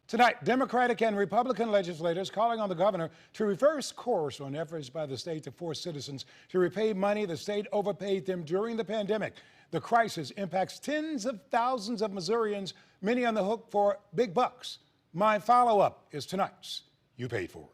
Tonight, Democratic and Republican legislators calling on the governor to reverse course on efforts by the state to force citizens to repay money the state overpaid them during the pandemic. The crisis impacts tens of thousands of Missourians, many on the hook for big bucks. My follow-up is tonight's You Paid For It.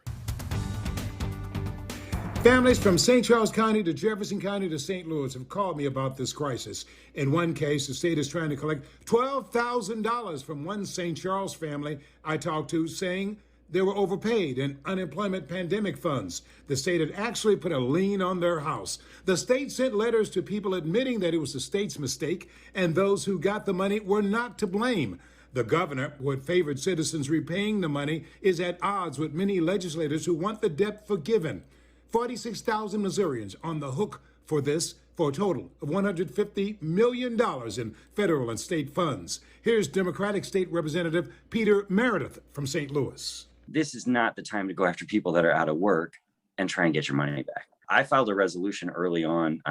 Families from St. Charles County to Jefferson County to St. Louis have called me about this crisis. In one case, the state is trying to collect $12,000 from one St. Charles family I talked to, saying they were overpaid in unemployment pandemic funds. The state had actually put a lien on their house. The state sent letters to people admitting that it was the state's mistake, and those who got the money were not to blame. The governor, who had favored citizens repaying the money, is at odds with many legislators who want the debt forgiven. 46,000 Missourians on the hook for this, for a total of $150 million in federal and state funds. Here's Democratic State Representative Peter Meredith from St. Louis. This is not the time to go after people that are out of work and try and get your money back. I filed a resolution early on,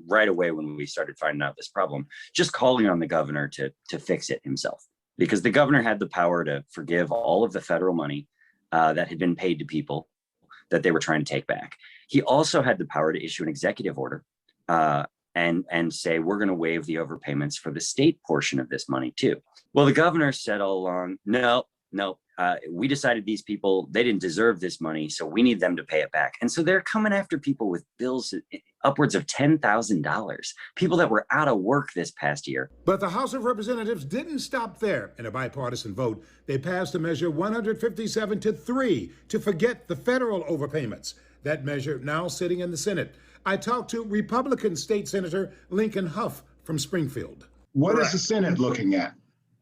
right away when we started finding out this problem, just calling on the governor to fix it himself, because the governor had the power to forgive all of the federal money that had been paid to people that they were trying to take back. He also had the power to issue an executive order and say, we're going to waive the overpayments for the state portion of this money too. Well, the governor said all along, no, we decided these people, they didn't deserve this money, so we need them to pay it back. And so they're coming after people with bills upwards of $10,000, people that were out of work this past year. But the House of Representatives didn't stop there. In a bipartisan vote, they passed a measure 157-3 to forget the federal overpayments. That measure now sitting in the Senate. I talked to Republican State Senator Lincoln Hough from Springfield. What is the Senate looking at?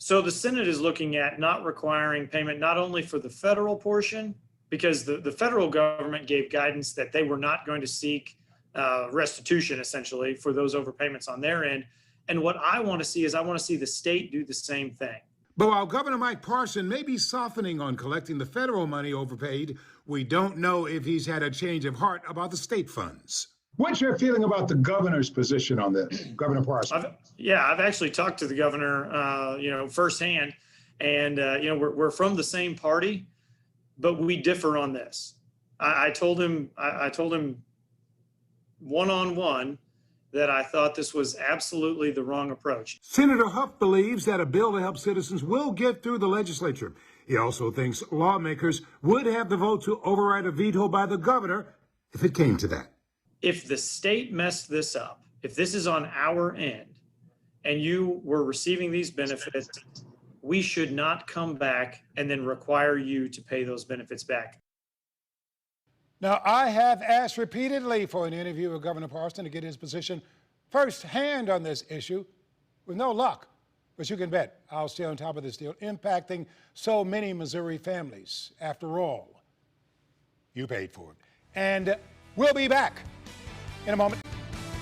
So the Senate is looking at not requiring payment not only for the federal portion, because the federal government gave guidance that they were not going to seek restitution essentially for those overpayments on their end. And what I want to see is I want to see the state do the same thing. But while Governor Mike Parson may be softening on collecting the federal money overpaid, we don't know if he's had a change of heart about the state funds. What's your feeling about the governor's position on this, Governor Parson? I've actually talked to the governor, firsthand, and we're from the same party, but we differ on this. I told him one-on-one that I thought this was absolutely the wrong approach. Senator Hough believes that a bill to help citizens will get through the legislature. He also thinks lawmakers would have the vote to override a veto by the governor if it came to that. If the state messed this up, if this is on our end and you were receiving these benefits, we should not come back and then require you to pay those benefits back. Now, I have asked repeatedly for an interview with Governor Parson to get his position firsthand on this issue with no luck. But you can bet I'll stay on top of this deal impacting so many Missouri families. After all, you paid for it. And we'll be back in a moment.